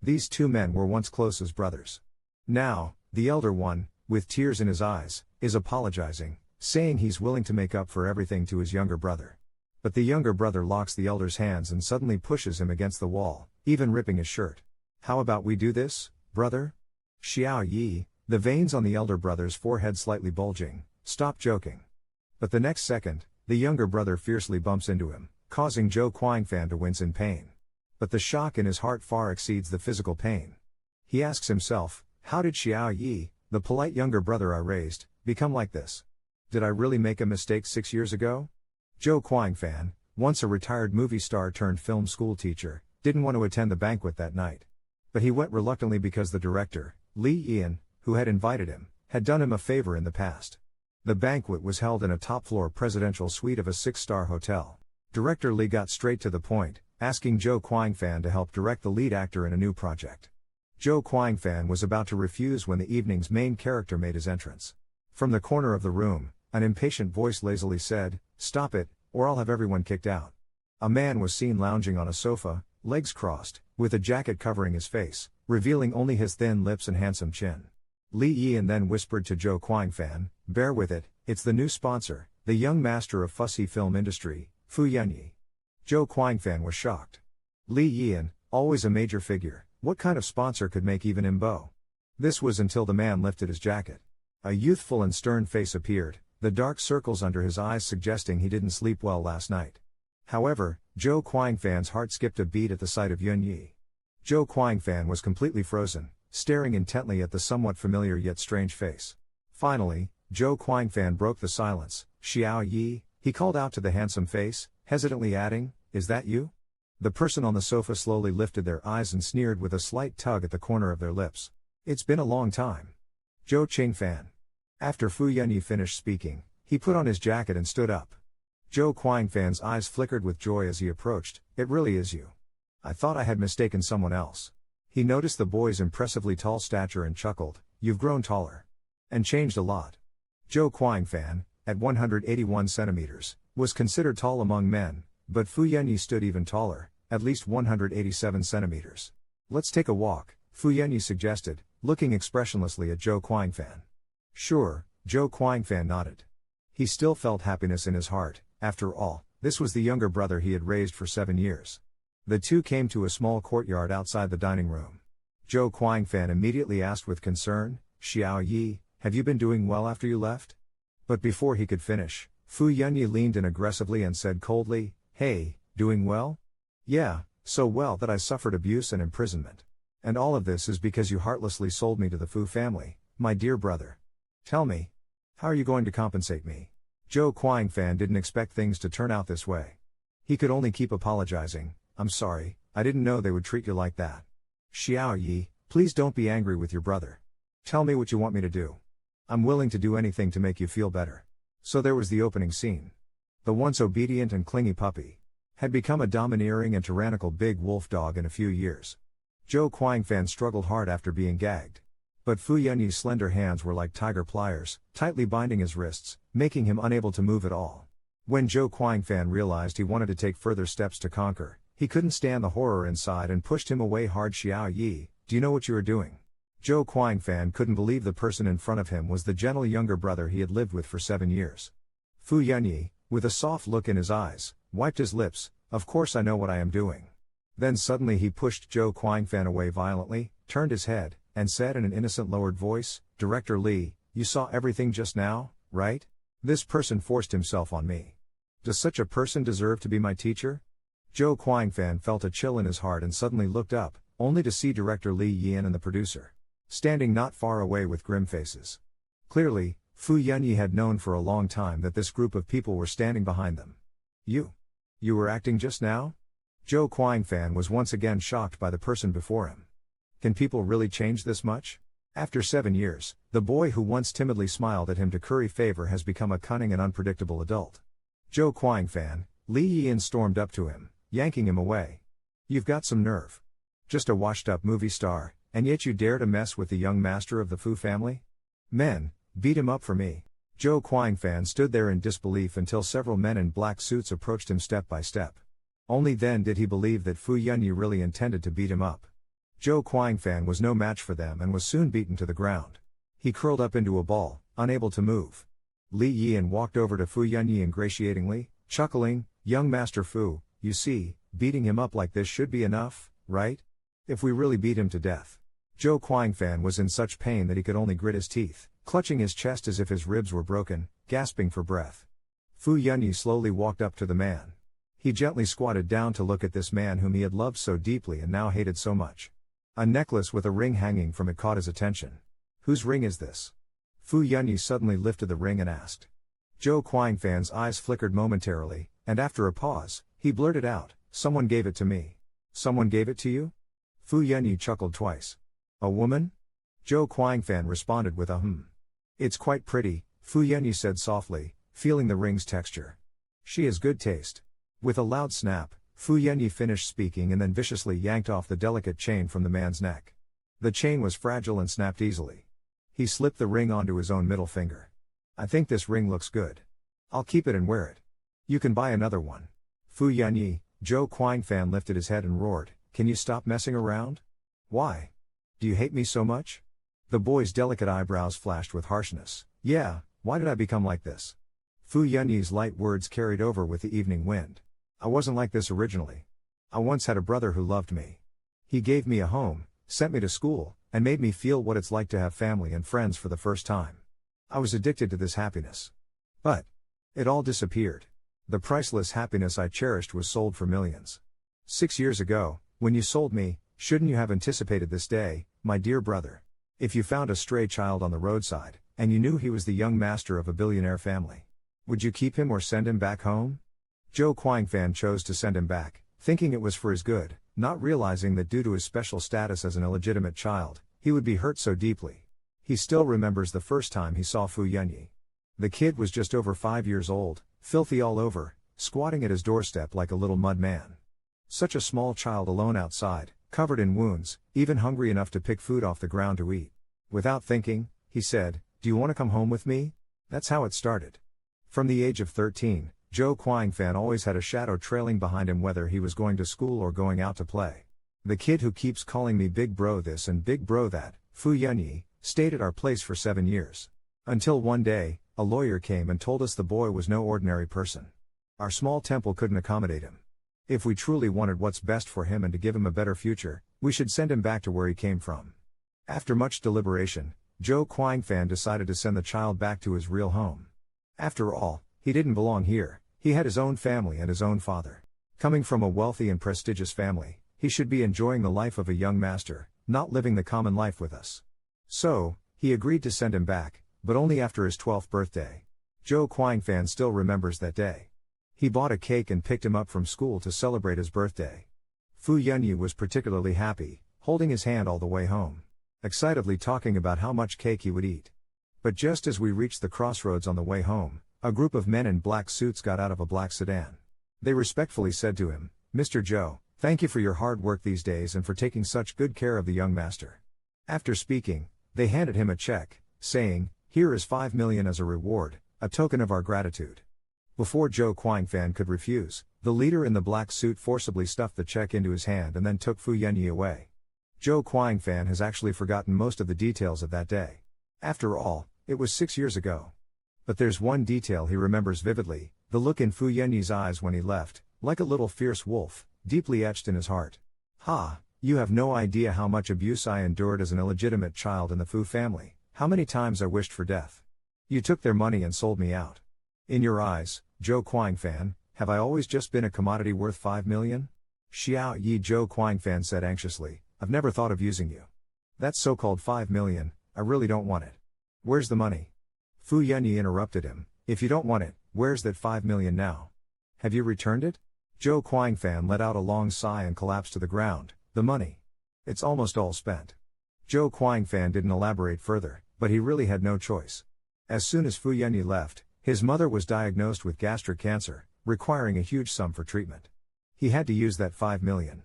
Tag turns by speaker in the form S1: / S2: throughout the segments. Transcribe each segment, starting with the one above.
S1: These two men were once close as brothers. Now, the elder one, with tears in his eyes, is apologizing, saying he's willing to make up for everything to his younger brother. But the younger brother locks the elder's hands and suddenly pushes him against the wall, even ripping his shirt. "How about we do this, brother?" Xiao Yi, the veins on the elder brother's forehead slightly bulging, stopped joking. But the next second, the younger brother fiercely bumps into him, causing Zhou Guangfan to wince in pain. But the shock in his heart far exceeds the physical pain. He asks himself, how did Xiao Yi, the polite younger brother I raised, become like this? Did I really make a mistake 6 years ago? Zhou Guangfan, once a retired movie star turned film school teacher, didn't want to attend the banquet that night. But he went reluctantly because the director, Li Yian, who had invited him, had done him a favor in the past. The banquet was held in a top-floor presidential suite of a 6-star hotel. Director Li got straight to the point, asking Zhou Guangfan to help direct the lead actor in a new project. Zhou Guangfan was about to refuse when the evening's main character made his entrance. From the corner of the room, an impatient voice lazily said, "Stop it, or I'll have everyone kicked out." A man was seen lounging on a sofa, legs crossed, with a jacket covering his face, revealing only his thin lips and handsome chin. Li Yian then whispered to Zhou Guangfan, "Bear with it, it's the new sponsor, the young master of fussy film industry, Fu Yanyi." Zhou Guangfan was shocked. Li Yian, always a major figure, what kind of sponsor could make even him bow? This was until the man lifted his jacket. A youthful and stern face appeared, the dark circles under his eyes suggesting he didn't sleep well last night. However, Zhou Guangfan's heart skipped a beat at the sight of Yun Yi. Zhou Guangfan was completely frozen, staring intently at the somewhat familiar yet strange face. Finally, Zhou Guangfan broke the silence. "Xiao Yi," he called out to the handsome face, hesitantly adding, "Is that you?" The person on the sofa slowly lifted their eyes and sneered with a slight tug at the corner of their lips. "It's been a long time." Zhou Qingfan. After Fu Yanyi finished speaking, he put on his jacket and stood up. Zhou Guangfan's eyes flickered with joy as he approached. "It really is you. I thought I had mistaken someone else." He noticed the boy's impressively tall stature and chuckled, "You've grown taller. And changed a lot." Zhou Guangfan, at 181 centimeters, was considered tall among men, but Fu Yanyi stood even taller, at least 187 centimeters. "Let's take a walk," Fu Yanyi suggested, looking expressionlessly at Zhou Guangfan. "Sure," Zhou Guangfan nodded. He still felt happiness in his heart. After all, this was the younger brother he had raised for 7 years. The two came to a small courtyard outside the dining room. Zhou Guangfan immediately asked with concern, "Xiao Yi, have you been doing well after you left?" But before he could finish, Fu Yanyi leaned in aggressively and said coldly, "Hey, doing well? Yeah, so well that I suffered abuse and imprisonment. And all of this is because you heartlessly sold me to the Fu family, my dear brother. Tell me, how are you going to compensate me?" Zhou Guangfan didn't expect things to turn out this way. He could only keep apologizing. "I'm sorry, I didn't know they would treat you like that. Xiao Yi, please don't be angry with your brother. Tell me what you want me to do. I'm willing to do anything to make you feel better." So there was the opening scene. The once obedient and clingy puppy had become a domineering and tyrannical big wolf dog in a few years. Zhou Guangfan struggled hard after being gagged. But Fu Yanyi's slender hands were like tiger pliers, tightly binding his wrists, making him unable to move at all. When Zhou Guangfan realized he wanted to take further steps to conquer, he couldn't stand the horror inside and pushed him away hard. "Xiao Yi, do you know what you are doing?" Zhou Guangfan couldn't believe the person in front of him was the gentle younger brother he had lived with for 7 years. Fu Yanyi, with a soft look in his eyes, wiped his lips. "Of course I know what I am doing." Then suddenly he pushed Zhou Guangfan away violently, turned his head, and said in an innocent lowered voice, "Director Li, you saw everything just now, right? This person forced himself on me. Does such a person deserve to be my teacher?" Zhou Guangfan felt a chill in his heart and suddenly looked up, only to see Director Li Yian and the producer standing not far away with grim faces. Clearly, Fu Yanyi had known for a long time that this group of people were standing behind them. You were acting just now?" Zhou Guangfan was once again shocked by the person before him. Can people really change this much? After 7 years, the boy who once timidly smiled at him to curry favor has become a cunning and unpredictable adult. Zhou Guangfan, Li Yian stormed up to him, yanking him away. "You've got some nerve. Just a washed-up movie star, and yet you dare to mess with the young master of the Fu family? Men, beat him up for me." Zhou Guangfan stood there in disbelief until several men in black suits approached him step by step. Only then did he believe that Fu Yanyi really intended to beat him up. Zhou Guangfan was no match for them and was soon beaten to the ground. He curled up into a ball, unable to move. Li Yian walked over to Fu Yunyi ingratiatingly, chuckling, "Young Master Fu, you see, beating him up like this should be enough, right? If we really beat him to death." Zhou Guangfan was in such pain that he could only grit his teeth, clutching his chest as if his ribs were broken, gasping for breath. Fu Yunyi slowly walked up to the man. He gently squatted down to look at this man whom he had loved so deeply and now hated so much. A necklace with a ring hanging from it caught his attention. "Whose ring is this?" Fu Yunyi suddenly lifted the ring and asked. Zhou Guangfan's eyes flickered momentarily, and after a pause, he blurted out, "Someone gave it to me." "Someone gave it to you?" Fu Yunyi chuckled twice. "A woman?" Zhou Guangfan responded with a "It's quite pretty," Fu Yunyi said softly, feeling the ring's texture. "She has good taste." With a loud snap, Fu Yunyi finished speaking and then viciously yanked off the delicate chain from the man's neck. The chain was fragile and snapped easily. He slipped the ring onto his own middle finger. "I think this ring looks good. I'll keep it and wear it. You can buy another one." Fu Yunyi, Zhou Guangfan lifted his head and roared, "Can you stop messing around? Why? Do you hate me so much?" The boy's delicate eyebrows flashed with harshness. "Yeah, why did I become like this?" Fu Yunyi's light words carried over with the evening wind. "I wasn't like this originally. I once had a brother who loved me. He gave me a home, sent me to school, and made me feel what it's like to have family and friends for the first time. I was addicted to this happiness. But it all disappeared. The priceless happiness I cherished was sold for millions. 6 years ago, when you sold me, shouldn't you have anticipated this day, my dear brother? If you found a stray child on the roadside, and you knew he was the young master of a billionaire family, would you keep him or send him back home?" Zhou Guangfan chose to send him back, thinking it was for his good, not realizing that due to his special status as an illegitimate child, he would be hurt so deeply. He still remembers the first time he saw Fu Yunyi. The kid was just over 5 years old, filthy all over, squatting at his doorstep like a little mud man. Such a small child alone outside, covered in wounds, even hungry enough to pick food off the ground to eat. Without thinking, he said, "Do you want to come home with me?" That's how it started. From the age of 13, Zhou Guangfan always had a shadow trailing behind him whether he was going to school or going out to play. "The kid who keeps calling me big bro this and big bro that," Fu Yunyi, stayed at our place for 7 years. Until one day, a lawyer came and told us the boy was no ordinary person. Our small temple couldn't accommodate him. If we truly wanted what's best for him and to give him a better future, we should send him back to where he came from. After much deliberation, Zhou Guangfan decided to send the child back to his real home. After all, he didn't belong here. He had his own family and his own father. Coming from a wealthy and prestigious family, he should be enjoying the life of a young master, not living the common life with us. So, he agreed to send him back, but only after his 12th birthday. Zhou Guangfan still remembers that day. He bought a cake and picked him up from school to celebrate his birthday. Fu Yunyi was particularly happy, holding his hand all the way home, excitedly talking about how much cake he would eat. But just as we reached the crossroads on the way home, a group of men in black suits got out of a black sedan. They respectfully said to him, "Mr. Zhou, thank you for your hard work these days and for taking such good care of the young master." After speaking, they handed him a check, saying, "Here is 5 million as a reward, a token of our gratitude." Before Zhou Guangfan could refuse, the leader in the black suit forcibly stuffed the check into his hand and then took Fu Yunyi away. Zhou Guangfan has actually forgotten most of the details of that day. After all, it was 6 years ago. But there's one detail he remembers vividly, the look in Fu Yunyi's eyes when he left, like a little fierce wolf, deeply etched in his heart. "Ha, you have no idea how much abuse I endured as an illegitimate child in the Fu family, how many times I wished for death. You took their money and sold me out. In your eyes, Zhou Guangfan, have I always just been a commodity worth 5 million? Xiao Yi," Zhou Guangfan said anxiously, "I've never thought of using you. That so-called 5 million, I really don't want it. Where's the money?" Fu Yunyi interrupted him, "If you don't want it, where's that 5 million now? Have you returned it?" Zhou Guangfan let out a long sigh and collapsed to the ground. "The money. It's almost all spent." Zhou Guangfan didn't elaborate further, but he really had no choice. As soon as Fu Yunyi left, his mother was diagnosed with gastric cancer, requiring a huge sum for treatment. He had to use that 5 million.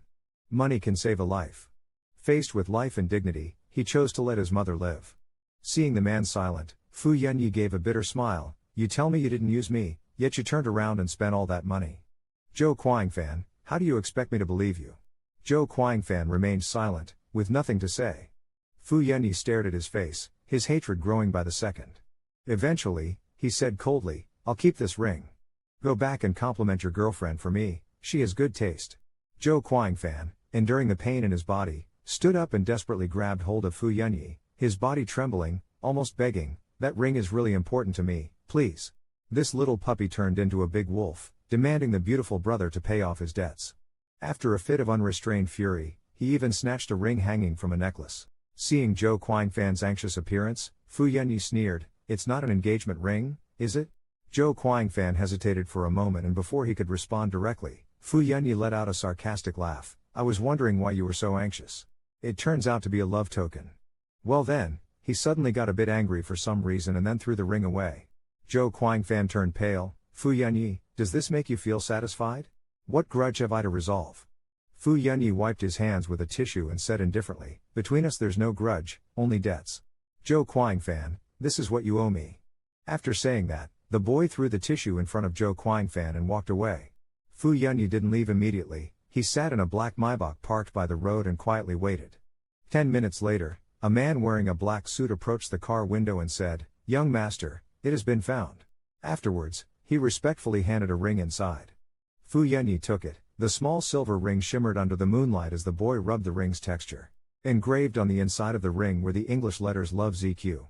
S1: Money can save a life. Faced with life and dignity, he chose to let his mother live. Seeing the man silent, Fu Yunyi gave a bitter smile. "You tell me you didn't use me, yet you turned around and spent all that money. Zhou Guangfan, how do you expect me to believe you?" Zhou Guangfan remained silent, with nothing to say. Fu Yanyi stared at his face, his hatred growing by the second. Eventually, he said coldly, "I'll keep this ring. Go back and compliment your girlfriend for me, she has good taste." Zhou Guangfan, enduring the pain in his body, stood up and desperately grabbed hold of Fu Yanyi, his body trembling, almost begging, "That ring is really important to me, please." This little puppy turned into a big wolf, demanding the beautiful brother to pay off his debts. After a fit of unrestrained fury, he even snatched a ring hanging from a necklace. Seeing Zhou Guangfan's anxious appearance, Fu Yanyi sneered, "It's not an engagement ring, is it?" Zhou Guangfan hesitated for a moment, and before he could respond directly, Fu Yanyi let out a sarcastic laugh. "I was wondering why you were so anxious. It turns out to be a love token." Well then, he suddenly got a bit angry for some reason and then threw the ring away. Zhou Guangfan turned pale. "Fu Yanyi, does this make you feel satisfied? What grudge have I to resolve?" Fu Yanyi wiped his hands with a tissue and said indifferently, "Between us there's no grudge, only debts. Zhou Guangfan, this is what you owe me." After saying that, the boy threw the tissue in front of Zhou Guangfan and walked away. Fu Yanyi didn't leave immediately. He sat in a black Maybach parked by the road and quietly waited. 10 minutes later, a man wearing a black suit approached the car window and said, "Young master, it has been found." Afterwards, he respectfully handed a ring inside. Fu Yanyi took it. The small silver ring shimmered under the moonlight as the boy rubbed the ring's texture. Engraved on the inside of the ring were the English letters Love ZQ.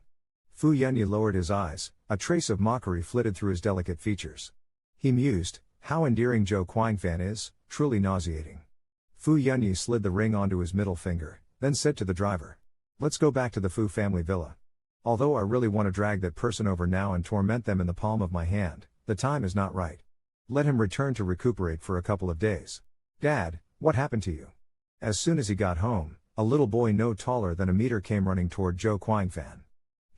S1: Fu Yanyi lowered his eyes, a trace of mockery flitted through his delicate features. He mused, "How endearing Zhou Guangfan is, truly nauseating." Fu Yanyi slid the ring onto his middle finger, then said to the driver, "Let's go back to the Fu family villa. Although I really want to drag that person over now and torment them in the palm of my hand, the time is not right. Let him return to recuperate for a couple of days." "Dad, what happened to you?" As soon as he got home, a little boy no taller than a meter came running toward Zhou Guangfan.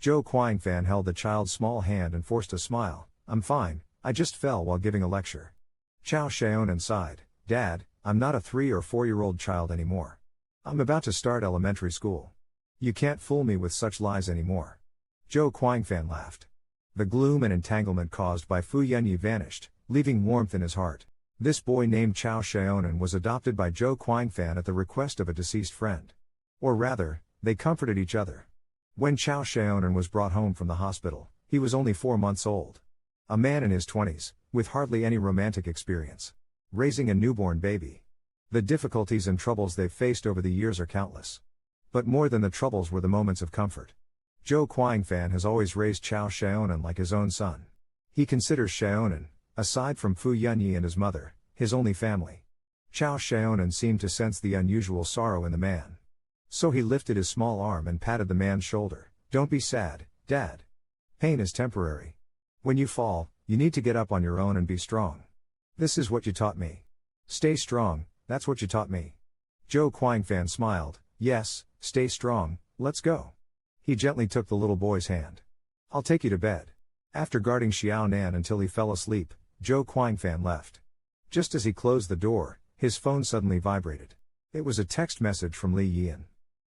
S1: Zhou Guangfan held the child's small hand and forced a smile. "I'm fine, I just fell while giving a lecture." Chao Xiaonan sighed, "Dad, I'm not a 3 or 4-year-old child anymore. I'm about to start elementary school. You can't fool me with such lies anymore." Zhou Guangfan laughed. The gloom and entanglement caused by Fu Yanyi vanished, leaving warmth in his heart. This boy named Chao Xiaonan was adopted by Zhou Guangfan at the request of a deceased friend. Or rather, they comforted each other. When Chao Xiaonan was brought home from the hospital, he was only 4 months old. A man in his 20s, with hardly any romantic experience. Raising a newborn baby. The difficulties and troubles they've faced over the years are countless. But more than the troubles were the moments of comfort. Zhou Guangfan has always raised Chao Xiaonan like his own son. He considers Xiaonan, aside from Fu Yanyi and his mother, his only family. Chao Xiaonan seemed to sense the unusual sorrow in the man. So he lifted his small arm and patted the man's shoulder. "Don't be sad, Dad. Pain is temporary. When you fall, you need to get up on your own and be strong. This is what you taught me. Stay strong, that's what you taught me." Zhou Guangfan smiled, "Yes, stay strong, let's go." He gently took the little boy's hand. "I'll take you to bed." After guarding Xiaonan until he fell asleep, Zhou Guangfan left. Just as he closed the door, his phone suddenly vibrated. It was a text message from Li Yian.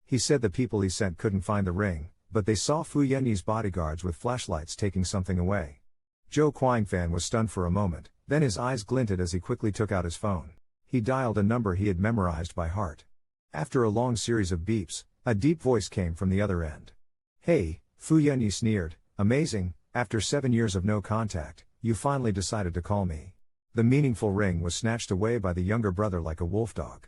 S1: He said the people he sent couldn't find the ring, but they saw Fu Yanyi's bodyguards with flashlights taking something away. Zhou Guangfan was stunned for a moment, then his eyes glinted as he quickly took out his phone. He dialed a number he had memorized by heart. After a long series of beeps, a deep voice came from the other end. "Hey," Fu Yanyi sneered, "amazing, after 7 years of no contact, you finally decided to call me." The meaningful ring was snatched away by the younger brother like a wolf dog.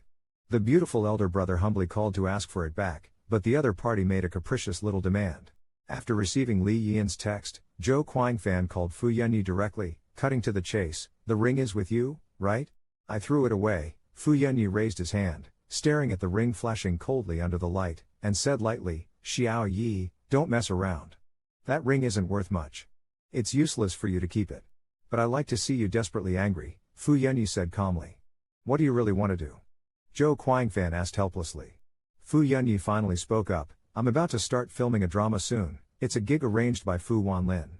S1: The beautiful elder brother humbly called to ask for it back, but the other party made a capricious little demand. After receiving Li Yian's text, Zhou Guangfan called Fu Yanyi directly, cutting to the chase, "The ring is with you, right?" "I threw it away." Fu Yanyi raised his hand, staring at the ring flashing coldly under the light, and said lightly, "Xiao Yi, don't mess around. That ring isn't worth much. It's useless for you to keep it. But I like to see you desperately angry," Fu Yanyi said calmly. "What do you really want to do?" Zhou Guangfan asked helplessly. Fu Yanyi finally spoke up, "I'm about to start filming a drama soon. It's a gig arranged by Fu Wanlin.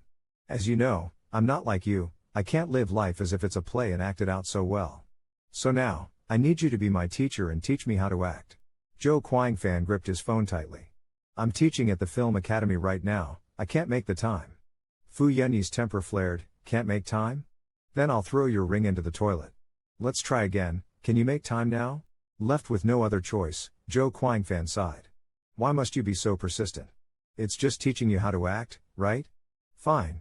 S1: As you know, I'm not like you, I can't live life as if it's a play and act it out so well. So now, I need you to be my teacher and teach me how to act." Zhou Guangfan gripped his phone tightly. "I'm teaching at the film academy right now, I can't make the time." Fu Yanyi's temper flared, "Can't make time? Then I'll throw your ring into the toilet. Let's try again, can you make time now?" Left with no other choice, Zhou Guangfan sighed. Why must you be so persistent? It's just teaching you how to act, right? Fine.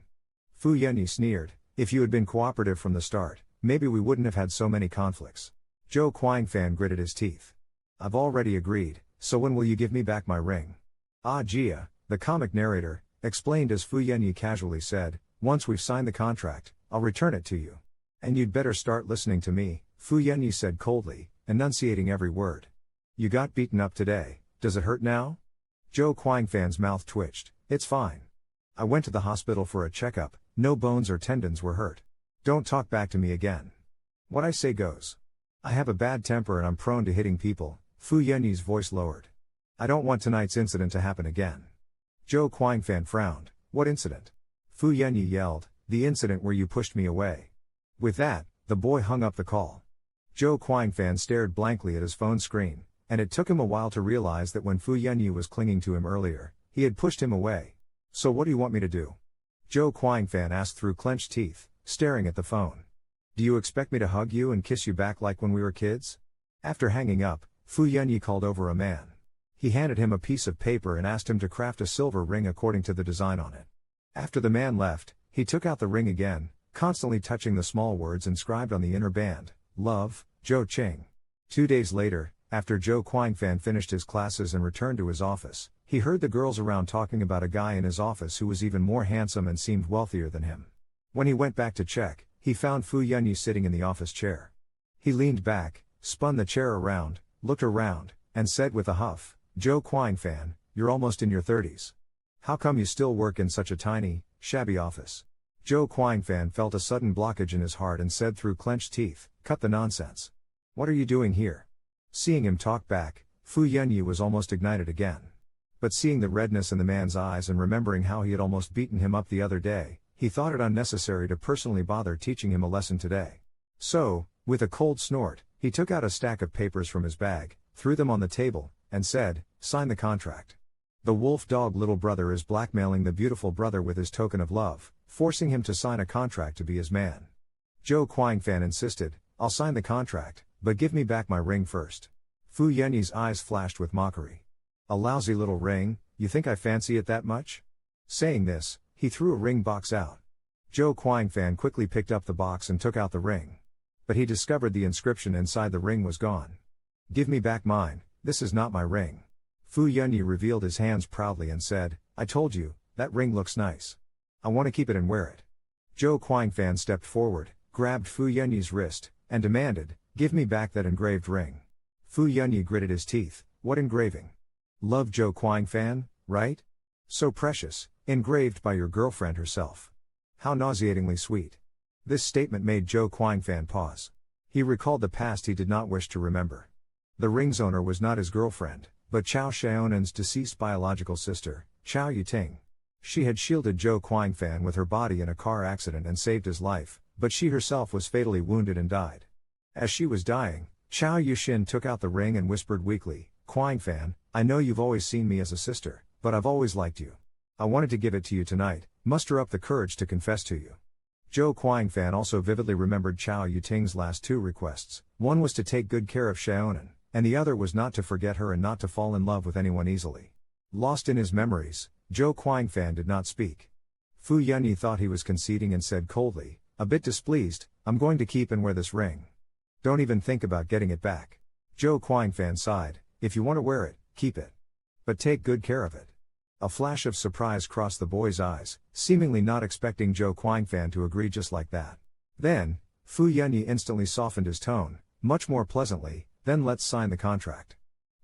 S1: Fu Yanyi sneered, if you had been cooperative from the start, maybe we wouldn't have had so many conflicts. Zhou Guangfan gritted his teeth. I've already agreed, so when will you give me back my ring? Ah Jia, the comic narrator, explained as Fu Yanyi casually said, once we've signed the contract, I'll return it to you. And you'd better start listening to me, Fu Yanyi said coldly, enunciating every word. You got beaten up today, does it hurt now? Zhou Guangfan's mouth twitched, it's fine. I went to the hospital for a checkup, no bones or tendons were hurt. Don't talk back to me again. What I say goes. I have a bad temper and I'm prone to hitting people, Fu Yanyi's voice lowered. I don't want tonight's incident to happen again. Zhou Guangfan frowned, what incident? Fu Yanyi yelled, the incident where you pushed me away. With that, the boy hung up the call. Zhou Guangfan stared blankly at his phone screen, and it took him a while to realize that when Fu Yanyi was clinging to him earlier, he had pushed him away. So what do you want me to do? Zhou Guangfan asked through clenched teeth, staring at the phone. Do you expect me to hug you and kiss you back like when we were kids? After hanging up, Fu Yanyi called over a man. He handed him a piece of paper and asked him to craft a silver ring according to the design on it. After the man left, he took out the ring again, constantly touching the small words inscribed on the inner band, Love, Zhou Qing. 2 days later, after Zhou Guangfan finished his classes and returned to his office, he heard the girls around talking about a guy in his office who was even more handsome and seemed wealthier than him. When he went back to check, he found Fu Yanyi sitting in the office chair. He leaned back, spun the chair around, looked around, and said with a huff, Zhou Guangfan, you're almost in your 30s. How come you still work in such a tiny, shabby office? Zhou Guangfan felt a sudden blockage in his heart and said through clenched teeth, cut the nonsense. What are you doing here? Seeing him talk back, Fu Yanyi was almost ignited again. But seeing the redness in the man's eyes and remembering how he had almost beaten him up the other day, he thought it unnecessary to personally bother teaching him a lesson today. So, with a cold snort, he took out a stack of papers from his bag, threw them on the table, and said, sign the contract. The wolf dog little brother is blackmailing the beautiful brother with his token of love, forcing him to sign a contract to be his man. Zhou Guangfan insisted, I'll sign the contract, but give me back my ring first. Fu Yanyi's eyes flashed with mockery. A lousy little ring, you think I fancy it that much? Saying this, he threw a ring box out. Zhou Guangfan quickly picked up the box and took out the ring. But he discovered the inscription inside the ring was gone. Give me back mine, this is not my ring. Fu Yanyi revealed his hands proudly and said, I told you, that ring looks nice. I want to keep it and wear it. Zhou Guangfan stepped forward, grabbed Fu Yanyi's wrist, and demanded, give me back that engraved ring. Fu Yanyi gritted his teeth, what engraving? Love Zhou Guangfan, right? So precious, engraved by your girlfriend herself. How nauseatingly sweet. This statement made Zhou Guangfan pause. He recalled the past he did not wish to remember. The ring's owner was not his girlfriend, but Chao Xiaonan's deceased biological sister, Chao Yuting. She had shielded Zhou Guangfan with her body in a car accident and saved his life, but she herself was fatally wounded and died. As she was dying, Chao Yuxin took out the ring and whispered weakly, Guangfan, I know you've always seen me as a sister, but I've always liked you. I wanted to give it to you tonight, muster up the courage to confess to you. Zhou Guangfan also vividly remembered Chao Yuting's last 2 requests. One was to take good care of Xiaonan, and the other was not to forget her and not to fall in love with anyone easily. Lost in his memories, Zhou Guangfan did not speak. Fu Yanyi thought he was conceding and said coldly, a bit displeased, I'm going to keep and wear this ring. Don't even think about getting it back. Zhou Guangfan sighed, if you want to wear it, keep it. But take good care of it. A flash of surprise crossed the boy's eyes, seemingly not expecting Zhou Guangfan to agree just like that. Then, Fu Yanyi instantly softened his tone, much more pleasantly, then let's sign the contract.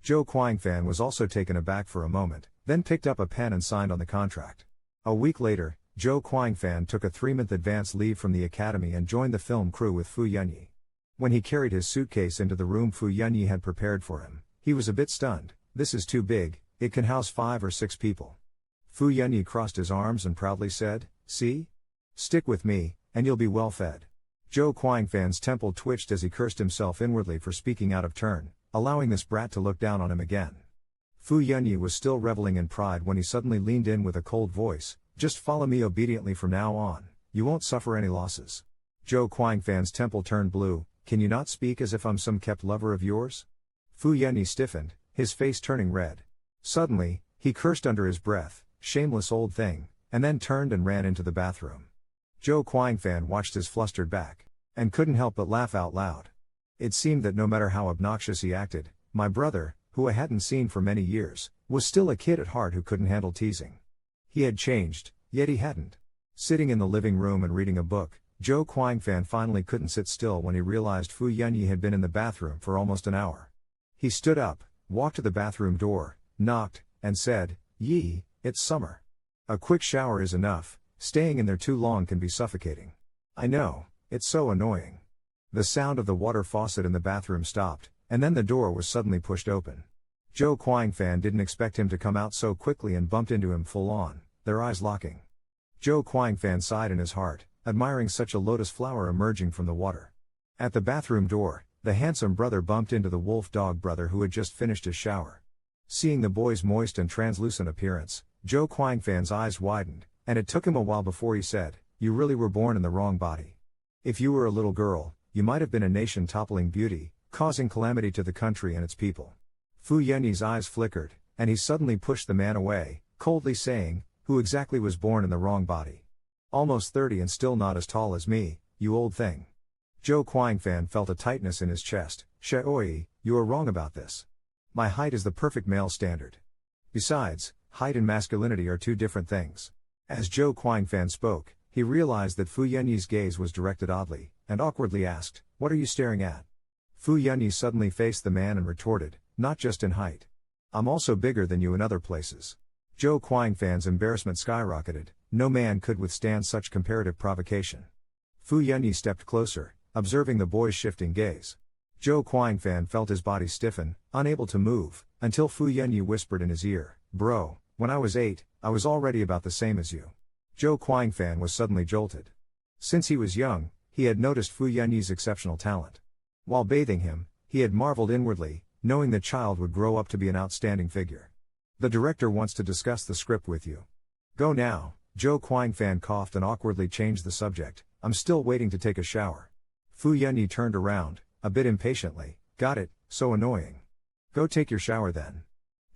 S1: Zhou Guangfan was also taken aback for a moment, then picked up a pen and signed on the contract. A week later, Zhou Guangfan took a 3-month advance leave from the academy and joined the film crew with Fu Yanyi. When he carried his suitcase into the room Fu Yanyi had prepared for him, he was a bit stunned. This is too big, it can house 5 or 6 people. Fu Yanyi crossed his arms and proudly said, see? Stick with me, and you'll be well fed. Zhou Guangfan's temple twitched as he cursed himself inwardly for speaking out of turn, allowing this brat to look down on him again. Fu Yanyi was still reveling in pride when he suddenly leaned in with a cold voice, just follow me obediently from now on, you won't suffer any losses. Zhou Guangfan's temple turned blue, can you not speak as if I'm some kept lover of yours? Fu Yanyi stiffened, his face turning red. Suddenly, he cursed under his breath, "Shameless old thing," and then turned and ran into the bathroom. Zhou Quanfan watched his flustered back, and couldn't help but laugh out loud. It seemed that no matter how obnoxious he acted, my brother, who I hadn't seen for many years, was still a kid at heart who couldn't handle teasing. He had changed, yet he hadn't. Sitting in the living room and reading a book, Zhou Quanfan finally couldn't sit still when he realized Fu Yunyi had been in the bathroom for almost an hour. He stood up, walked to the bathroom door, knocked, and said, "Yi, it's summer. A quick shower is enough, staying in there too long can be suffocating." "I know, it's so annoying." The sound of the water faucet in the bathroom stopped, and then the door was suddenly pushed open. Zhou Quanfan didn't expect him to come out so quickly and bumped into him full on, their eyes locking. Zhou Quanfan sighed in his heart, admiring such a lotus flower emerging from the water. At the bathroom door, the handsome brother bumped into the wolf dog brother who had just finished his shower. Seeing the boy's moist and translucent appearance, Zhou Quanfan's eyes widened, and it took him a while before he said, "You really were born in the wrong body. If you were a little girl, you might have been a nation-toppling beauty, causing calamity to the country and its people." Fu Yunyi's eyes flickered, and he suddenly pushed the man away, coldly saying, "Who exactly was born in the wrong body? Almost 30 and still not as tall as me, you old thing." Zhou Quanfan felt a tightness in his chest. "Shaoi, you are wrong about this. My height is the perfect male standard. Besides, height and masculinity are two different things." As Zhou Quanfan spoke, he realized that Fu Yunyi's gaze was directed oddly, and awkwardly asked, "What are you staring at?" Fu Yunyi suddenly faced the man and retorted, "Not just in height. I'm also bigger than you in other places." Zhou Quanfan's embarrassment skyrocketed. No man could withstand such comparative provocation. Fu Yunyi stepped closer, observing the boy's shifting gaze. Zhou Quanfan felt his body stiffen, unable to move, until Fu Yunyi whispered in his ear, "Bro, when I was 8, I was already about the same as you." Zhou Quanfan was suddenly jolted. Since he was young, he had noticed Fu Yunyi's exceptional talent. While bathing him, he had marveled inwardly, knowing the child would grow up to be an outstanding figure. "The director wants to discuss the script with you." "Go now." Zhou Quanfan coughed and awkwardly changed the subject, "I'm still waiting to take a shower." Fu Yunyi turned around, a bit impatiently, "Got it, so annoying. Go take your shower then."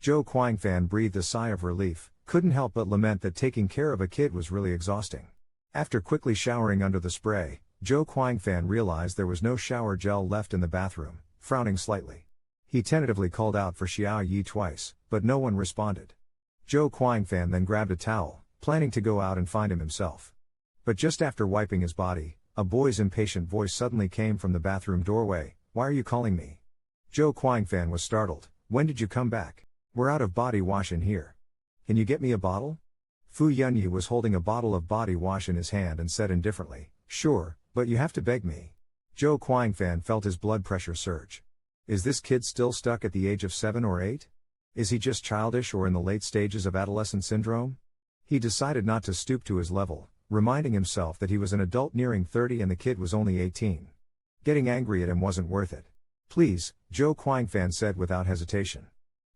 S1: Zhou Quanfan breathed a sigh of relief, couldn't help but lament that taking care of a kid was really exhausting. After quickly showering under the spray, Zhou Quanfan realized there was no shower gel left in the bathroom, frowning slightly. He tentatively called out for Xiao Yi twice, but no one responded. Zhou Quanfan then grabbed a towel, planning to go out and find him himself. But just after wiping his body, a boy's impatient voice suddenly came from the bathroom doorway, "Why are you calling me?" Zhou Quanfan was startled. "When did you come back? We're out of body wash in here. Can you get me a bottle?" Fu Yunyi was holding a bottle of body wash in his hand and said indifferently, "Sure, but you have to beg me." Zhou Quanfan felt his blood pressure surge. Is this kid still stuck at the age of 7 or 8? Is he just childish or in the late stages of adolescent syndrome? He decided not to stoop to his level, reminding himself that he was an adult nearing 30 and the kid was only 18. Getting angry at him wasn't worth it. "Please," Zhou Quanfan said without hesitation.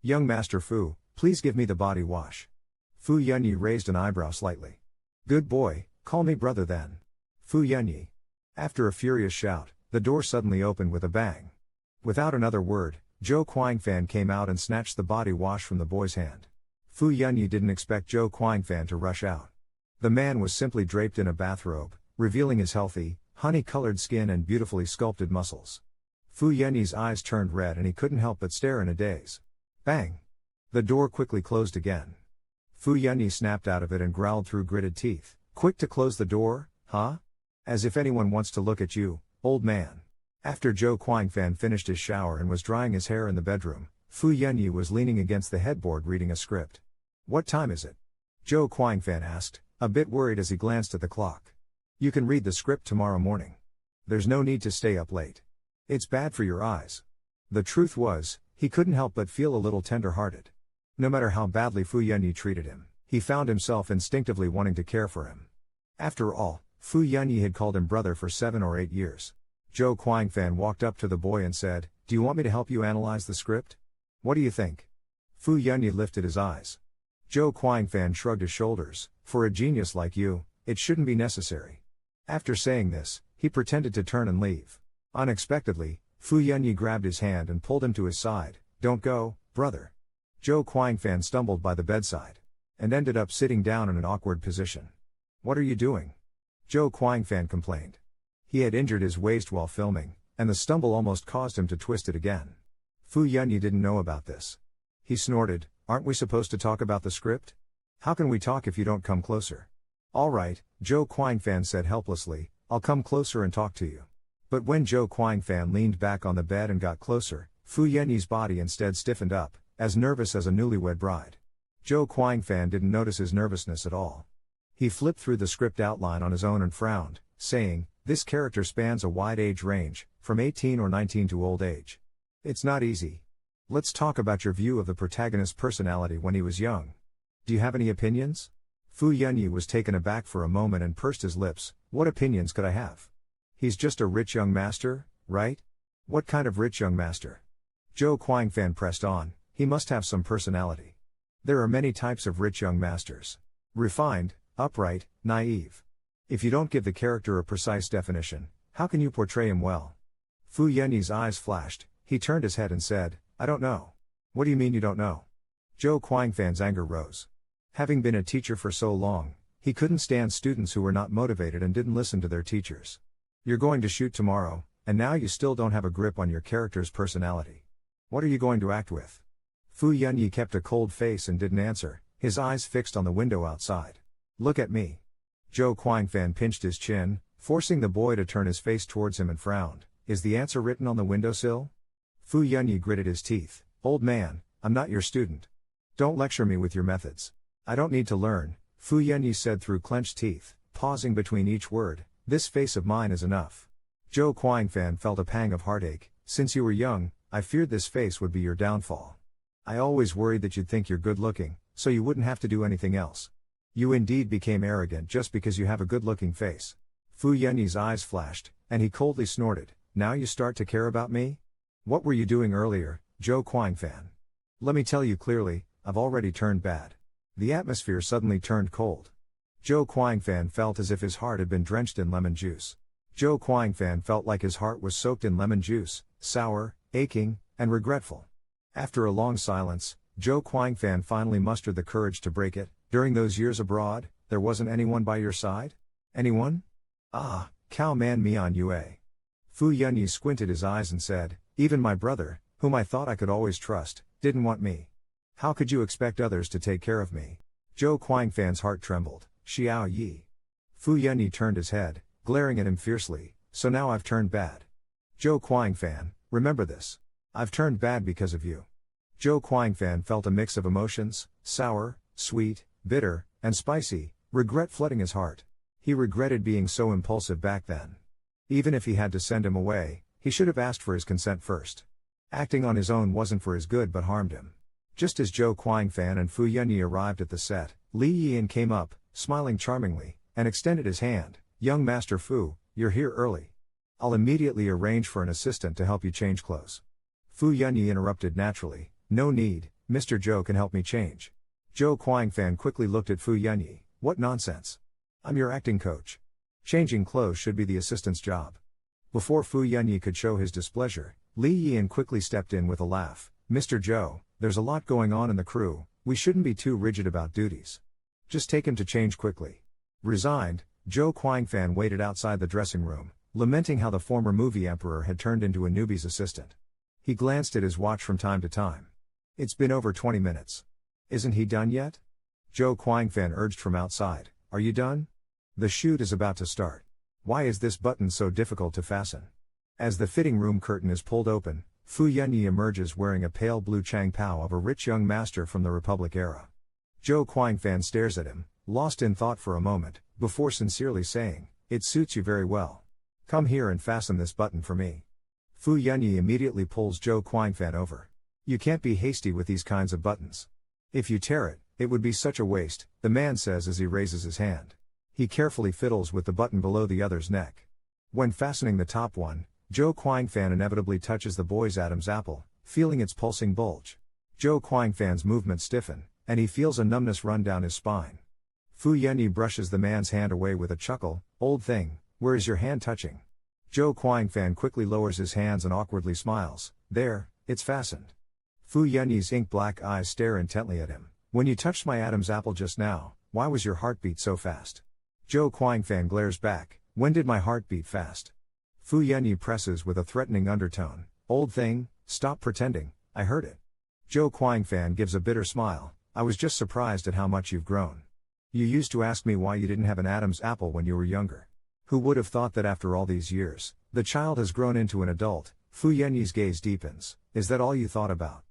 S1: "Young Master Fu, please give me the body wash." Fu Yunyi raised an eyebrow slightly. "Good boy, call me brother then." Fu Yunyi. After a furious shout, the door suddenly opened with a bang. Without another word, Zhou Quanfan came out and snatched the body wash from the boy's hand. Fu Yunyi didn't expect Zhou Quanfan to rush out. The man was simply draped in a bathrobe, revealing his healthy, honey-colored skin and beautifully sculpted muscles. Fu Yunyi's eyes turned red and he couldn't help but stare in a daze. Bang! The door quickly closed again. Fu Yunyi snapped out of it and growled through gritted teeth, "Quick to close the door, huh? As if anyone wants to look at you, old man." After Zhou Quanfan finished his shower and was drying his hair in the bedroom, Fu Yunyi was leaning against the headboard reading a script. "What time is it?" Zhou Quanfan asked, a bit worried as he glanced at the clock. "You can read the script tomorrow morning. There's no need to stay up late. It's bad for your eyes." The truth was, he couldn't help but feel a little tender-hearted. No matter how badly Fu Yunyi treated him, he found himself instinctively wanting to care for him. After all, Fu Yunyi had called him brother for 7 or 8 years. Zhou Quanfan walked up to the boy and said, "Do you want me to help you analyze the script? What do you think?" Fu Yunyi lifted his eyes. Zhou Quanfan shrugged his shoulders. "For a genius like you, it shouldn't be necessary." After saying this, he pretended to turn and leave. Unexpectedly, Fu Yunyi grabbed his hand and pulled him to his side. "Don't go, Brother. Zhou Quanfan stumbled by the bedside. And ended up sitting down in an awkward position. What are you doing? Zhou Quanfan complained. He had injured his waist while filming, and the stumble almost caused him to twist it again. Fu Yunyi didn't know about this. He snorted, aren't we supposed to talk about the script? How can we talk if you don't come closer? Alright, Zhou Quanfan said helplessly, I'll come closer and talk to you. But when Zhou Quanfan leaned back on the bed and got closer, Fu Yunyi's body instead stiffened up, as nervous as a newlywed bride. Zhou Quanfan didn't notice his nervousness at all. He flipped through the script outline on his own and frowned, saying, this character spans a wide age range, from 18 or 19 to old age. It's not easy. Let's talk about your view of the protagonist's personality when he was young. Do you have any opinions? Fu Yunyi was taken aback for a moment and pursed his lips. What opinions could I have? He's just a rich young master, right? What kind of rich young master? Zhou Quanfan pressed on, he must have some personality. There are many types of rich young masters. Refined, upright, naive. If you don't give the character a precise definition, how can you portray him well? Fu Yunyi's eyes flashed, he turned his head and said, I don't know. What do you mean you don't know? Zhou Quanfan's anger rose. Having been a teacher for so long, he couldn't stand students who were not motivated and didn't listen to their teachers. You're going to shoot tomorrow, and now you still don't have a grip on your character's personality. What are you going to act with? Fu Yunyi kept a cold face and didn't answer, his eyes fixed on the window outside. Look at me. Zhou Quanfan pinched his chin, forcing the boy to turn his face towards him and frowned. Is the answer written on the windowsill? Fu Yunyi gritted his teeth. Old man, I'm not your student. Don't lecture me with your methods. I don't need to learn, Fu Yunyi said through clenched teeth, pausing between each word. This face of mine is enough. Zhou Quanfan felt a pang of heartache. Since you were young, I feared this face would be your downfall. I always worried that you'd think you're good looking, so you wouldn't have to do anything else. You indeed became arrogant just because you have a good looking face. Fu Yunyi's eyes flashed, and he coldly snorted, now you start to care about me? What were you doing earlier, Zhou Quanfan? Let me tell you clearly, I've already turned bad. The atmosphere suddenly turned cold. Zhou Quanfan felt as if his heart had been drenched in lemon juice. Zhou Quanfan felt like his heart was soaked in lemon juice, sour, aching, and regretful. After a long silence, Zhou Quanfan finally mustered the courage to break it. During those years abroad, there wasn't anyone by your side? Anyone? Ah, Cao Man Mian Yue. Fu Yunyi squinted his eyes and said, even my brother, whom I thought I could always trust, didn't want me. How could you expect others to take care of me? Zhou Quanfan's heart trembled. Xiao Yi. Fu Yunyi turned his head, glaring at him fiercely, so now I've turned bad. Zhou Quanfan, remember this. I've turned bad because of you. Zhou Quanfan felt a mix of emotions, sour, sweet, bitter, and spicy, regret flooding his heart. He regretted being so impulsive back then. Even if he had to send him away, he should have asked for his consent first. Acting on his own wasn't for his good but harmed him. Just as Zhou Quanfan and Fu Yunyi arrived at the set, Li Yian came up, smiling charmingly, and extended his hand. Young Master Fu, you're here early. I'll immediately arrange for an assistant to help you change clothes. Fu Yunyi interrupted naturally, no need, Mr. Zhou can help me change. Zhou Quanfan quickly looked at Fu Yunyi, what nonsense. I'm your acting coach. Changing clothes should be the assistant's job. Before Fu Yunyi could show his displeasure, Li Yian quickly stepped in with a laugh. Mr. Zhou, there's a lot going on in the crew, we shouldn't be too rigid about duties. Just take him to change quickly. Resigned, Zhou Quanfan waited outside the dressing room, lamenting how the former movie emperor had turned into a newbie's assistant. He glanced at his watch from time to time. It's been over 20 minutes. Isn't he done yet? Zhou Quanfan urged from outside, are you done? The shoot is about to start. Why is this button so difficult to fasten? As the fitting room curtain is pulled open, Fu Yunyi emerges wearing a pale blue changpao of a rich young master from the Republic era. Zhou Quanfan stares at him, lost in thought for a moment, before sincerely saying, it suits you very well. Come here and fasten this button for me. Fu Yunyi immediately pulls Zhou Quanfan over. You can't be hasty with these kinds of buttons. If you tear it, it would be such a waste, the man says as he raises his hand. He carefully fiddles with the button below the other's neck. When fastening the top one, Zhou Quanfan inevitably touches the boy's Adam's apple, feeling its pulsing bulge. Zhou Quanfan's movements stiffen, and he feels a numbness run down his spine. Fu Yunyi brushes the man's hand away with a chuckle, old thing, where is your hand touching? Zhou Quanfan quickly lowers his hands and awkwardly smiles, there, it's fastened. Fu Yunyi's ink-black eyes stare intently at him. When you touched my Adam's apple just now, why was your heartbeat so fast? Zhou Guangfan glares back. When did my heart beat fast? Fu Yunyi presses with a threatening undertone. Old thing, stop pretending, I heard it. Zhou Guangfan gives a bitter smile. I was just surprised at how much you've grown. You used to ask me why you didn't have an Adam's apple when you were younger. Who would have thought that after all these years, the child has grown into an adult? Fu Yunyi's gaze deepens. Is that all you thought about?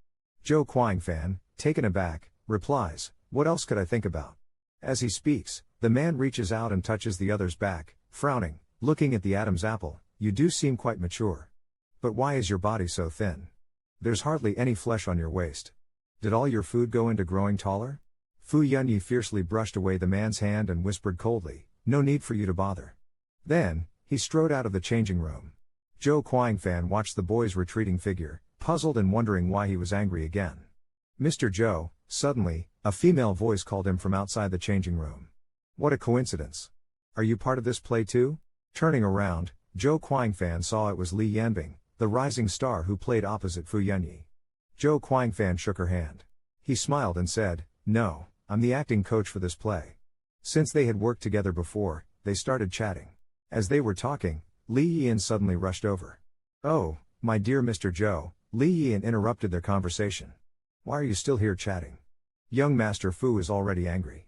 S1: Zhou Guangfan, taken aback, replies, what else could I think about? As he speaks, the man reaches out and touches the other's back, frowning, looking at the Adam's apple. You do seem quite mature. But why is your body so thin? There's hardly any flesh on your waist. Did all your food go into growing taller? Fu Yunyi fiercely brushed away the man's hand and whispered coldly, no need for you to bother. Then, he strode out of the changing room. Zhou Guangfan watched the boy's retreating figure, puzzled and wondering why he was angry again. Mr. Zhou, suddenly, a female voice called him from outside the changing room. What a coincidence. Are you part of this play too? Turning around, Zhou Guangfan saw it was Li Yanbing, the rising star who played opposite Fu Yunyi. Zhou Guangfan shook her hand. He smiled and said, no, I'm the acting coach for this play. Since they had worked together before, they started chatting. As they were talking, Li Yan suddenly rushed over. Oh, my dear Mr. Zhou, Li Yan interrupted their conversation. Why are you still here chatting? Young Master Fu is already angry.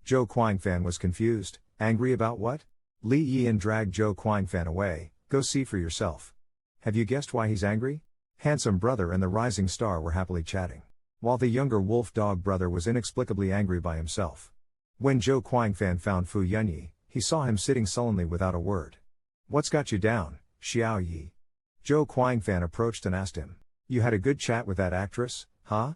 S1: Zhou Guangfan was confused. Angry about what? Li Yan dragged Zhou Guangfan away. Go see for yourself. Have you guessed why he's angry? Handsome brother and the rising star were happily chatting, while the younger wolf dog brother was inexplicably angry by himself. When Zhou Guangfan found Fu Yunyi, he saw him sitting sullenly without a word. What's got you down, Xiao Yi? Zhou Guangfan approached and asked him. You had a good chat with that actress, huh?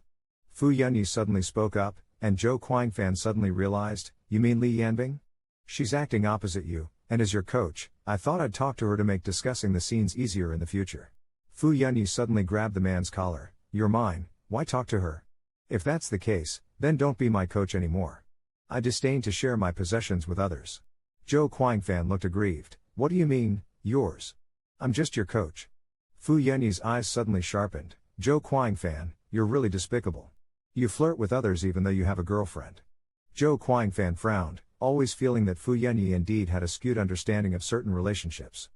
S1: Fu Yunyi suddenly spoke up, and Zhou Guangfan suddenly realized, you mean Li Yanbing? She's acting opposite you, and as your coach, I thought I'd talk to her to make discussing the scenes easier in the future. Fu Yunyi suddenly grabbed the man's collar. You're mine, why talk to her? If that's the case, then don't be my coach anymore. I disdain to share my possessions with others. Zhou Guangfan looked aggrieved. What do you mean, yours? I'm just your coach. Fu Yunyi's eyes suddenly sharpened. Zhou Guangfan, you're really despicable. You flirt with others even though you have a girlfriend. Zhou Guangfan frowned, always feeling that Fu Yunyi indeed had a skewed understanding of certain relationships.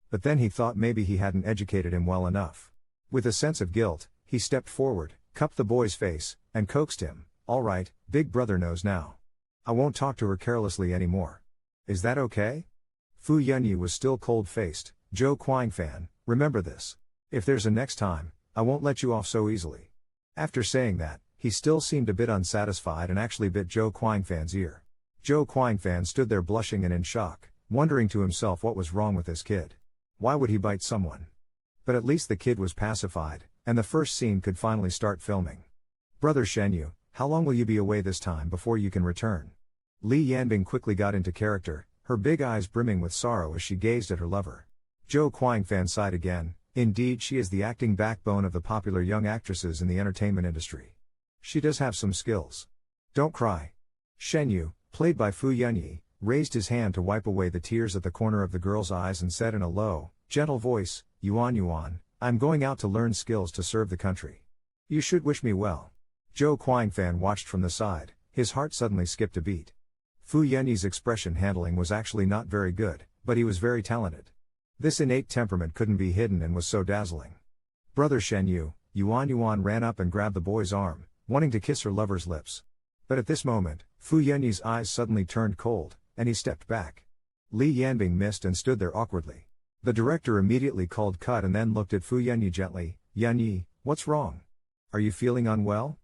S1: But then he thought maybe he hadn't educated him well enough. With a sense of guilt, he stepped forward, cupped the boy's face, and coaxed him. All right, big brother knows now. I won't talk to her carelessly anymore. Is that okay? Fu Yunyi was still cold-faced. Zhou Guangfan, remember this. If there's a next time, I won't let you off so easily. After saying that, he still seemed a bit unsatisfied and actually bit Zhou Guangfan's ear. Zhou Guangfan stood there blushing and in shock, wondering to himself what was wrong with this kid. Why would he bite someone? But at least the kid was pacified, and the first scene could finally start filming. Brother Shenyu, how long will you be away this time before you can return? Li Yanbing quickly got into character, her big eyes brimming with sorrow as she gazed at her lover. Zhou Guangfan sighed again. Indeed, she is the acting backbone of the popular young actresses in the entertainment industry. She does have some skills. Don't cry. Shenyu, played by Fu Yunyi, raised his hand to wipe away the tears at the corner of the girl's eyes and said in a low, gentle voice, Yuan, I'm going out to learn skills to serve the country. You should wish me well. Zhou Guangfan watched from the side, his heart suddenly skipped a beat. Fu Yunyi's expression handling was actually not very good, but he was very talented. This innate temperament couldn't be hidden and was so dazzling. Brother Shenyu, Yuan ran up and grabbed the boy's arm, wanting to kiss her lover's lips. But at this moment, Fu Yunyi's eyes suddenly turned cold, and he stepped back. Li Yanbing missed and stood there awkwardly. The director immediately called cut and then looked at Fu Yunyi gently. Yunyi, what's wrong? Are you feeling unwell?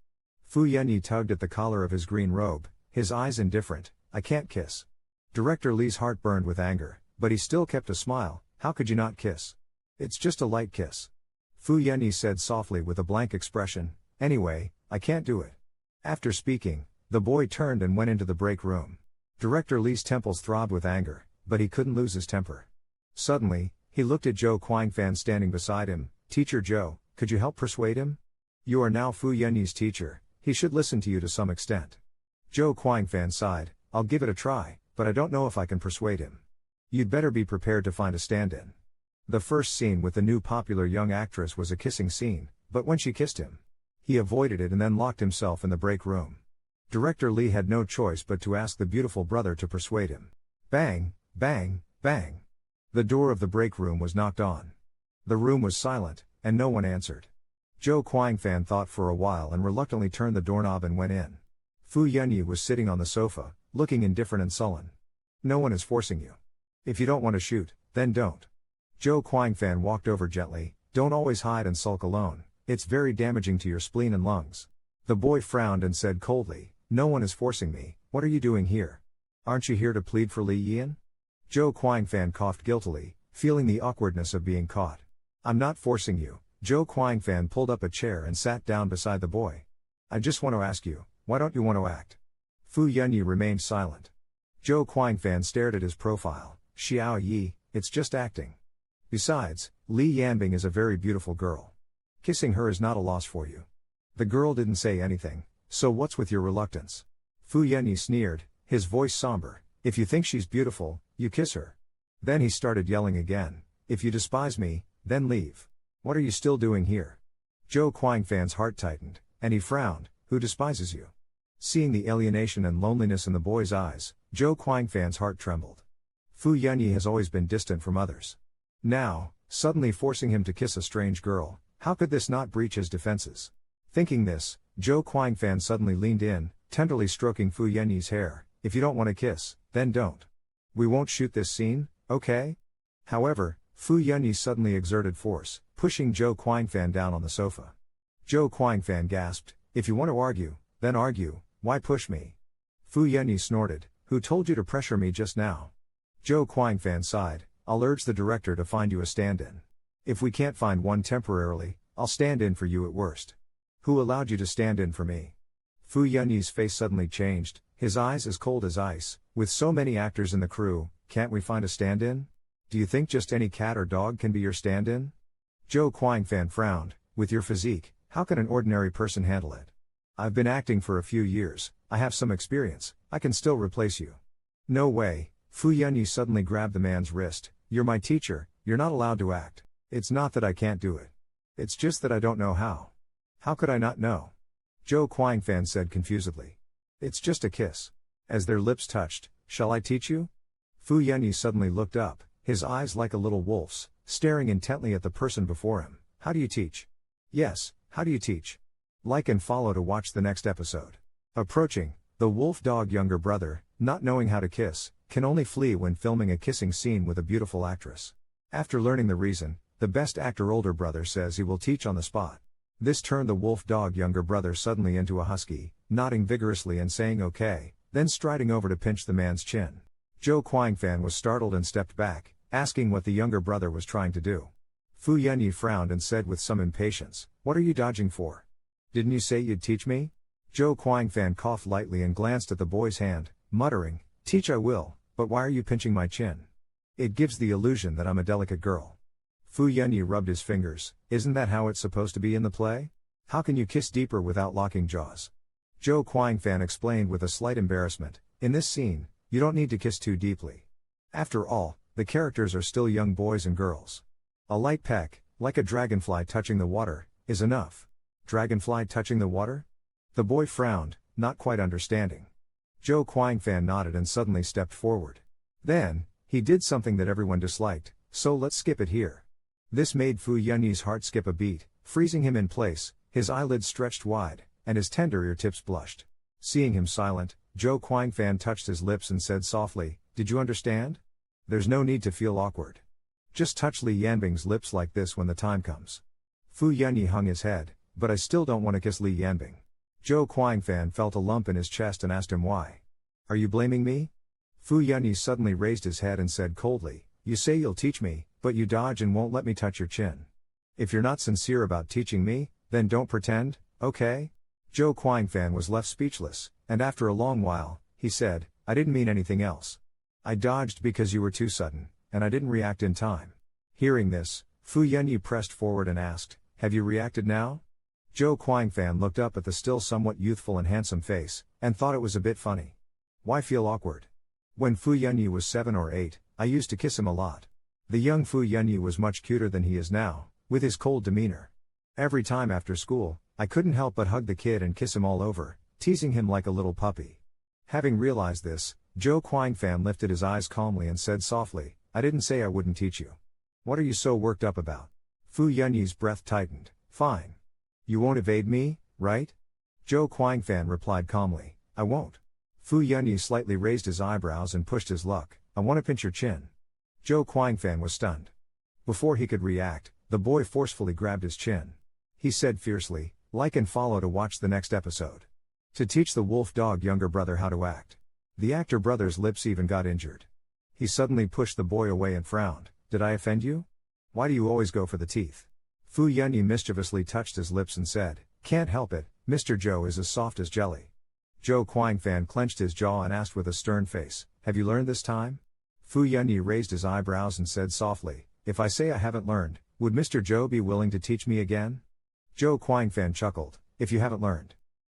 S1: Fu Yunyi tugged at the collar of his green robe, his eyes indifferent. I can't kiss. Director Li's heart burned with anger, but he still kept a smile. How could you not kiss? It's just a light kiss. Fu Yunyi said softly with a blank expression. Anyway, I can't do it. After speaking, the boy turned and went into the break room. Director Li's temples throbbed with anger, but he couldn't lose his temper. Suddenly, he looked at Zhou Guangfan standing beside him. Teacher Zhou, could you help persuade him? You are now Fu Yunyi's teacher, he should listen to you to some extent. Zhou Guangfan sighed. I'll give it a try, but I don't know if I can persuade him. You'd better be prepared to find a stand-in. The first scene with the new popular young actress was a kissing scene, but when she kissed him, He avoided it and then locked himself in the break room. Director Lee had no choice but to ask the beautiful brother to persuade him. Bang, bang, bang. The door of the break room was knocked on. The room was silent, and no one answered. Zhou Guangfan thought for a while and reluctantly turned the doorknob and went in. Fu Yunyi was sitting on the sofa, looking indifferent and sullen. No one is forcing you. If you don't want to shoot, then don't. Zhou Guangfan walked over gently. Don't always hide and sulk alone, it's very damaging to your spleen and lungs. The boy frowned and said coldly, no one is forcing me, what are you doing here? Aren't you here to plead for Li Yian? Zhou Guangfan coughed guiltily, feeling the awkwardness of being caught. I'm not forcing you. Zhou Guangfan pulled up a chair and sat down beside the boy. I just want to ask you, why don't you want to act? Fu Yunyi remained silent. Zhou Guangfan stared at his profile. Xiao Yi, it's just acting. Besides, Li Yanbing is a very beautiful girl. Kissing her is not a loss for you. The girl didn't say anything, so what's with your reluctance? Fu Yunyi sneered, his voice somber. If you think she's beautiful, you kiss her. Then he started yelling again. If you despise me, then leave. What are you still doing here? Zhou Guangfan's heart tightened, and he frowned. Who despises you? Seeing the alienation and loneliness in the boy's eyes, Zhou Guangfan's heart trembled. Fu Yunyi has always been distant from others. Now, suddenly forcing him to kiss a strange girl, how could this not breach his defenses? Thinking this, Zhou Guangfan suddenly leaned in, tenderly stroking Fu Yunyi's hair. If you don't want to kiss, then don't. We won't shoot this scene, okay? However, Fu Yunyi suddenly exerted force, pushing Zhou Guangfan down on the sofa. Zhou Guangfan gasped, if you want to argue, then argue, why push me? Fu Yunyi snorted, who told you to pressure me just now? Zhou Guangfan sighed, I'll urge the director to find you a stand-in. If we can't find one temporarily, I'll stand in for you at worst. Who allowed you to stand in for me? Fu Yunyi's face suddenly changed, his eyes as cold as ice. With so many actors in the crew, can't we find a stand-in? Do you think just any cat or dog can be your stand-in? Zhou Guangfan frowned, with your physique, how can an ordinary person handle it? I've been acting for a few years, I have some experience, I can still replace you. No way. Fu Yunyi suddenly grabbed the man's wrist. You're my teacher, you're not allowed to act. It's not that I can't do it. It's just that I don't know how. How could I not know? Zhou Guangfan said confusedly. It's just a kiss. As their lips touched, shall I teach you? Fu Yunyi suddenly looked up, his eyes like a little wolf's, staring intently at the person before him. How do you teach? Yes, how do you teach? Like and follow to watch the next episode. Approaching, the wolf dog younger brother, not knowing how to kiss, can only flee when filming a kissing scene with a beautiful actress. After learning the reason, the best actor older brother says he will teach on the spot. This turned the wolf dog younger brother suddenly into a husky, nodding vigorously and saying okay, then striding over to pinch the man's chin. Zhou Guangfan was startled and stepped back, asking what the younger brother was trying to do. Fu Yunyi frowned and said with some impatience, what are you dodging for? Didn't you say you'd teach me? Zhou Guangfan coughed lightly and glanced at the boy's hand, muttering, teach I will, but why are you pinching my chin? It gives the illusion that I'm a delicate girl. Fu Yunyi rubbed his fingers, isn't that how it's supposed to be in the play? How can you kiss deeper without locking jaws? Zhou Guangfan explained with a slight embarrassment, in this scene, you don't need to kiss too deeply. After all, the characters are still young boys and girls. A light peck, like a dragonfly touching the water, is enough. Dragonfly touching the water? The boy frowned, not quite understanding. Zhou Guangfan nodded and suddenly stepped forward. Then, he did something that everyone disliked, so let's skip it here. This made Fu Yunyi's heart skip a beat, freezing him in place, his eyelids stretched wide, and his tender ear tips blushed. Seeing him silent, Zhou Guangfan touched his lips and said softly, did you understand? There's no need to feel awkward. Just touch Li Yanbing's lips like this when the time comes. Fu Yunyi hung his head, but I still don't want to kiss Li Yanbing. Zhou Guangfan felt a lump in his chest and asked him why. Are you blaming me? Fu Yunyi suddenly raised his head and said coldly, you say you'll teach me, but you dodge and won't let me touch your chin. If you're not sincere about teaching me, then don't pretend, okay? Zhou Guangfan was left speechless, and after a long while, he said, I didn't mean anything else. I dodged because you were too sudden, and I didn't react in time. Hearing this, Fu Yunyi pressed forward and asked, have you reacted now? Zhou Guangfan looked up at the still somewhat youthful and handsome face, and thought it was a bit funny. Why feel awkward? When Fu Yunyi was 7 or 8, I used to kiss him a lot. The young Fu Yunyi was much cuter than he is now, with his cold demeanor. Every time after school, I couldn't help but hug the kid and kiss him all over, teasing him like a little puppy. Having realized this, Zhou Quanfan lifted his eyes calmly and said softly, I didn't say I wouldn't teach you. What are you so worked up about? Fu Yunyi's breath tightened. Fine. You won't evade me, right? Zhou Quanfan replied calmly, I won't. Fu Yunyi slightly raised his eyebrows and pushed his luck. I want to pinch your chin. Zhou Quanfan was stunned. Before he could react, the boy forcefully grabbed his chin. He said fiercely, like and follow to watch the next episode. To teach the wolf dog younger brother how to act. The actor brother's lips even got injured. He suddenly pushed the boy away and frowned. Did I offend you? Why do you always go for the teeth? Fu Yunyi mischievously touched his lips and said, Can't help it, Mr. Zhou is as soft as jelly. Zhou Quanfan clenched his jaw and asked with a stern face, Have you learned this time? Fu Yunyi raised his eyebrows and said softly, If I say I haven't learned, would Mr. Zhou be willing to teach me again? Zhou Quanfan chuckled, If you haven't learned.